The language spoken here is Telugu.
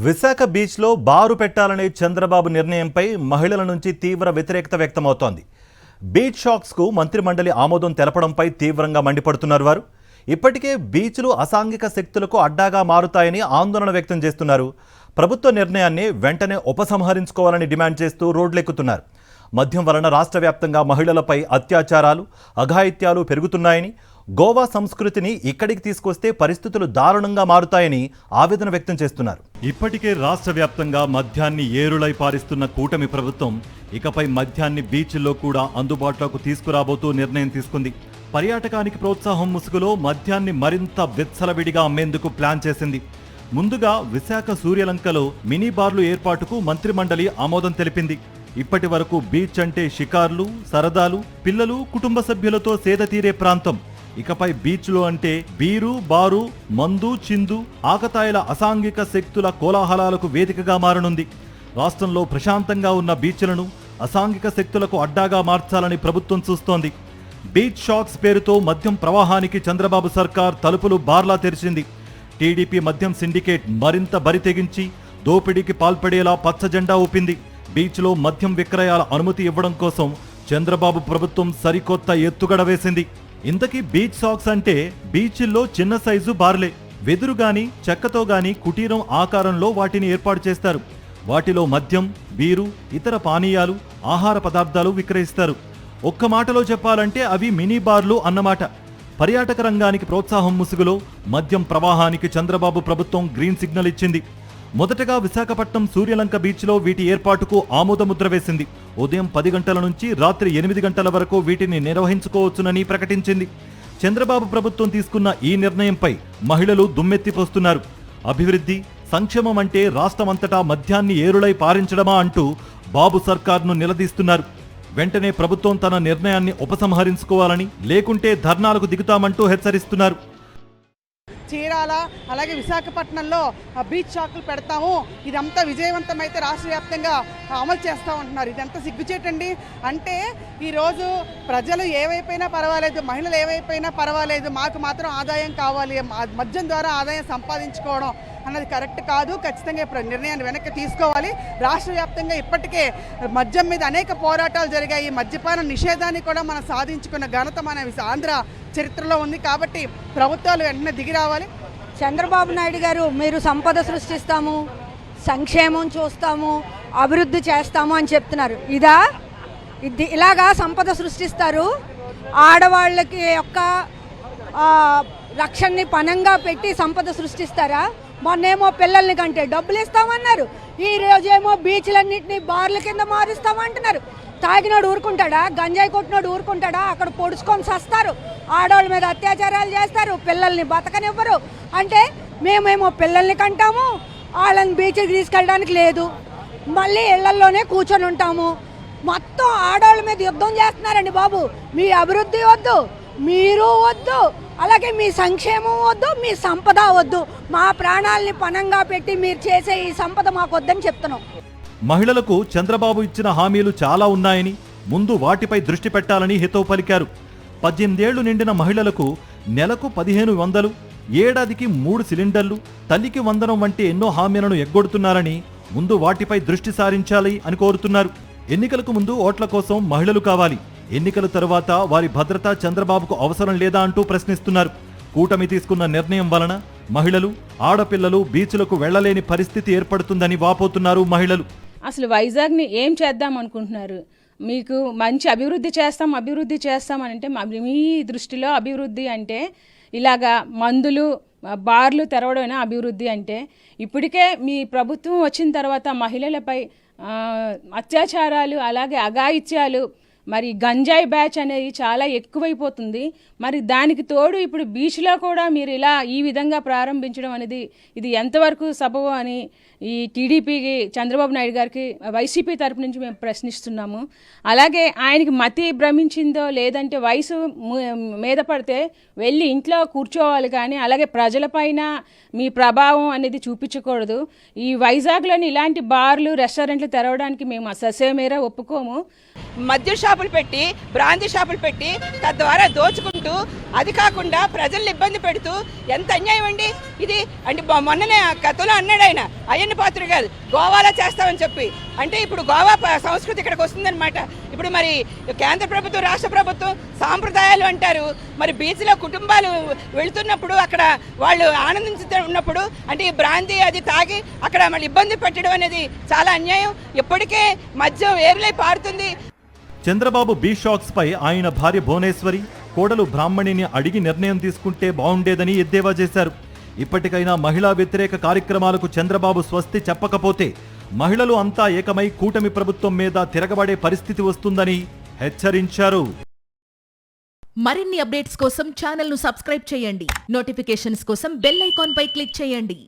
విశాఖ బీచ్లో బారు పెట్టాలనే చంద్రబాబు నిర్ణయంపై మహిళల నుంచి తీవ్ర వ్యతిరేకత వ్యక్తమవుతోంది. బీచ్ షాక్స్కు మంత్రిమండలి ఆమోదం తెలపడంపై తీవ్రంగా మండిపడుతున్నారు వారు. ఇప్పటికే బీచ్లు అసాంఘిక శక్తులకు అడ్డాగా మారుతాయని ఆందోళన వ్యక్తం చేస్తున్నారు. ప్రభుత్వ నిర్ణయాన్ని వెంటనే ఉపసంహరించుకోవాలని డిమాండ్ చేస్తూ రోడ్లెక్కుతున్నారు. మద్యం వలన రాష్ట్ర వ్యాప్తంగా మహిళలపై అత్యాచారాలు, అఘాయిత్యాలు పెరుగుతున్నాయని, గోవా సంస్కృతిని ఇక్కడికి తీసుకొస్తే పరిస్థితులు దారుణంగా మారుతాయని ఆవేదన వ్యక్తం చేస్తున్నారు. ఇప్పటికే రాష్ట్ర వ్యాప్తంగా మద్యాన్ని ఏరులై పారిస్తున్న కూటమి ప్రభుత్వం ఇకపై మద్యాన్ని బీచ్ల్లో కూడా అందుబాటులోకి తీసుకురాబోతూ నిర్ణయం తీసుకుంది. పర్యాటకానికి ప్రోత్సాహం ముసుగులో మద్యాన్ని మరింత విచ్చలవిడిగా అమ్మేందుకు ప్లాన్ చేసింది. ముందుగా విశాఖ సూర్యలంకలో మినీ బార్లు ఏర్పాటుకు మంత్రిమండలి ఆమోదం తెలిపింది. ఇప్పటి వరకు బీచ్ అంటే షికార్లు, సరదాలు, పిల్లలు, కుటుంబ సభ్యులతో సేద తీరే ప్రాంతం. ఇకపై బీచ్లు అంటే బీరు, బారు, మందు, చిందు, ఆకతాయిల అసాంఘిక శక్తుల కోలాహలాలకు వేదికగా మారనుంది. రాష్ట్రంలో ప్రశాంతంగా ఉన్న బీచ్లను అసాంఘిక శక్తులకు అడ్డాగా మార్చాలని ప్రభుత్వం చూస్తోంది. బీచ్ షాక్స్ పేరుతో మద్యం ప్రవాహానికి చంద్రబాబు సర్కార్ తలుపులు బార్లా తెరిచింది. టీడీపీ మద్యం సిండికేట్ మరింత బరితెగించి దోపిడీకి పాల్పడేలా పచ్చజెండా ఊపింది. బీచ్లో మద్యం విక్రయాల అనుమతి ఇవ్వడం కోసం చంద్రబాబు ప్రభుత్వం సరికొత్త ఎత్తుగడ వేసింది. ఇంతకీ బీచ్ షాక్స్ అంటే బీచ్ల్లో చిన్న సైజు బార్లే. వెదురుగాని, చెక్కతో గాని కుటీరం ఆకారంలో వాటిని ఏర్పాటు చేస్తారు. వాటిలో మద్యం, బీరు, ఇతర పానీయాలు, ఆహార పదార్థాలు విక్రయిస్తారు. ఒక్క మాటలో చెప్పాలంటే అవి మినీ బార్లు అన్నమాట. పర్యాటక రంగానికి ప్రోత్సాహం ముసుగులో మద్యం ప్రవాహానికి చంద్రబాబు ప్రభుత్వం గ్రీన్ సిగ్నల్ ఇచ్చింది. మొదటగా విశాఖపట్నం సూర్యలంక బీచ్లో వీటి ఏర్పాటుకు ఆమోదముద్ర వేసింది. ఉదయం 10 గంటల నుంచి రాత్రి 8 గంటల వరకు వీటిని నిర్వహించుకోవచ్చునని ప్రకటించింది. చంద్రబాబు ప్రభుత్వం తీసుకున్న ఈ నిర్ణయంపై మహిళలు దుమ్మెత్తిపోస్తున్నారు. అభివృద్ధి, సంక్షేమం అంటే రాష్ట్రమంతటా మద్యాన్ని ఏరులై పారించడమా అంటూ బాబు సర్కార్ను నిలదీస్తున్నారు. వెంటనే ప్రభుత్వం తన నిర్ణయాన్ని ఉపసంహరించుకోవాలని, లేకుంటే ధర్నాలకు దిగుతామంటూ హెచ్చరిస్తున్నారు. చీరాల అలాగే విశాఖపట్నంలో బీచ్ షాకులు పెడతాము, ఇదంతా విజయవంతమైతే రాష్ట్ర వ్యాప్తంగా అమలు చేస్తామంటున్నారు. ఇదంతా సిగ్గుచేటండి. అంటే ఈరోజు ప్రజలు ఏవైపోయినా పర్వాలేదు, మహిళలు ఏవైపోయినా పర్వాలేదు, మాకు మాత్రం ఆదాయం కావాలి, మద్యం ద్వారా ఆదాయం సంపాదించుకోవడం అన్నది కరెక్ట్ కాదు. ఖచ్చితంగా నిర్ణయాన్ని వెనక్కి తీసుకోవాలి. రాష్ట్ర వ్యాప్తంగా ఇప్పటికే మద్యం మీద అనేక పోరాటాలు జరిగాయి. మద్యపాన నిషేధాన్ని కూడా మనం సాధించుకున్న ఘనత మన ఆంధ్ర చరిత్రలో ఉంది. కాబట్టి ప్రభుత్వాలు వెంటనే దిగి రావాలి. చంద్రబాబు నాయుడు గారు, మీరు సంపద సృష్టిస్తాము, సంక్షేమం చూస్తాము, అభివృద్ధి చేస్తాము అని చెప్తున్నారు. ఇలాగా సంపద సృష్టిస్తారు. ఆడవాళ్ళకి యొక్క రక్షణని పణంగా పెట్టి సంపద సృష్టిస్తారా? మొన్నేమో పిల్లల్ని కంటే డబ్బులు ఇస్తామన్నారు, ఈ రోజేమో బీచ్లన్నింటినీ బార్ల కింద మారుస్తామంటున్నారు. తాగినోడు ఊరుకుంటాడా? గంజాయి కొట్టినోడు ఊరుకుంటాడా? అక్కడ పొడుచుకొని సస్తారు, ఆడవాళ్ళ మీద అత్యాచారాలు చేస్తారు, పిల్లల్ని బతకనివ్వరు. అంటే మేమేమో పిల్లల్ని కంటాము, వాళ్ళని బీచ్కి తీసుకెళ్ళడానికి లేదు, మళ్ళీ ఇళ్లల్లోనే కూర్చొని ఉంటాము. మొత్తం ఆడవాళ్ళ మీద యుద్ధం చేస్తున్నారండి బాబు. మీ అభివృద్ధి వద్దు, మీరు వద్దు, అలాగే మీ సంక్షేమం వద్దు, మీ సంపద వద్దు. మా ప్రాణాలని పణంగా పెట్టి మీరు చేసే ఈ సంపద మాకు వద్దని చెప్తున్నాం. మహిళలకు చంద్రబాబు ఇచ్చిన హామీలు చాలా ఉన్నాయని, ముందు వాటిపై దృష్టి పెట్టాలని హితవు పలికారు. 18 ఏళ్లు నిండిన మహిళలకు నెలకు 1500, ఏడాదికి 3 సిలిండర్లు, తల్లికి వందనం వంటి ఎన్నో హామీలను ఎగ్గొడుతున్నారని, ముందు వాటిపై దృష్టి సారించాలి అని కోరుతున్నారు. ఎన్నికలకు ముందు ఓట్ల కోసం మహిళలు కావాలి, ఎన్నికల తరువాత వారి భద్రత చంద్రబాబుకు అవసరం లేదా అంటూ ప్రశ్నిస్తున్నారు. కూటమి తీసుకున్న నిర్ణయం వలన మహిళలు, ఆడపిల్లలు బీచ్లకు వెళ్లలేని పరిస్థితి ఏర్పడుతుందని వాపోతున్నారు మహిళలు. అసలు వైజాగ్ని ఏం చేద్దాం అనుకుంటున్నారు? మీకు మంచి అభివృద్ధి చేస్తాం అని అంటే మీ దృష్టిలో అభివృద్ధి అంటే ఇలాగా మందులు, బార్లు తెరవడమేనా అభివృద్ధి అంటే? ఇప్పటికే మీ ప్రభుత్వం వచ్చిన తర్వాత మహిళలపై అత్యాచారాలు, అలాగే అఘాయిత్యాలు, మరి గంజాయి బ్యాచ్ అనేది చాలా ఎక్కువైపోతుంది. మరి దానికి తోడు ఇప్పుడు బీచ్లో కూడా మీరు ఇలా ఈ విధంగా ప్రారంభించడం అనేది ఇది ఎంతవరకు సబబు అని ఈ టీడీపీకి, చంద్రబాబు నాయుడు గారికి వైసీపీ తరపు నుంచి మేము ప్రశ్నిస్తున్నాము. అలాగే ఆయనకి మతి భ్రమించిందో లేదంటే వయసు మీద పడితే వెళ్ళి ఇంట్లో కూర్చోవాలి, కానీ అలాగే ప్రజలపైన మీ ప్రభావం అనేది చూపించకూడదు. ఈ వైజాగ్లోని ఇలాంటి బార్లు, రెస్టారెంట్లు తెరవడానికి మేము ససేమేరా ఒప్పుకోము. మద్య షాప్ షాపులు పెట్టి బ్రాందీ షాపులు పెట్టి తద్వారా దోచుకుంటూ, అది కాకుండా ప్రజల్ని ఇబ్బంది పెడుతూ ఎంత అన్యాయం అండి ఇది. అంటే మొన్ననే గతంలో అన్నాడు ఆయన అయ్యన్న పాత్ర గారు గోవాలో చేస్తామని చెప్పి. అంటే ఇప్పుడు గోవా సంస్కృతి ఇక్కడికి వస్తుందన్నమాట. ఇప్పుడు మరి కేంద్ర ప్రభుత్వం రాష్ట్ర ప్రభుత్వం సాంప్రదాయాలు అంటారు, మరి బీచ్లో కుటుంబాలు వెళ్తున్నప్పుడు అక్కడ వాళ్ళు ఆనందించుతున్నప్పుడు అంటే ఈ బ్రాందీ అది తాగి అక్కడ మళ్ళీ ఇబ్బంది పెట్టడం అనేది చాలా అన్యాయం. ఇప్పటికే మద్యం ఏరులై పారుతుంది. చంద్రబాబు బీచ్ షాక్స్ పై ఆయన భార్య భువనేశ్వరి, కోడలు బ్రాహ్మణిని అడిగి నిర్ణయం తీసుకుంటే బాగుండేదని ఎద్దేవా చేశారు. ఇప్పటికైనా మహిళా వ్యతిరేక కార్యక్రమాలకు చంద్రబాబు స్వస్తి చెప్పకపోతే మహిళలు అంతా ఏకమై కూటమి ప్రభుత్వం మీద తిరగబడే పరిస్థితి వస్తుందని హెచ్చరించారు. మరిన్ని అప్డేట్స్ కోసం ఛానల్ ను సబ్స్క్రైబ్ చేయండి. నోటిఫికేషన్స్ కోసం బెల్ ఐకాన్ పై క్లిక్ చేయండి.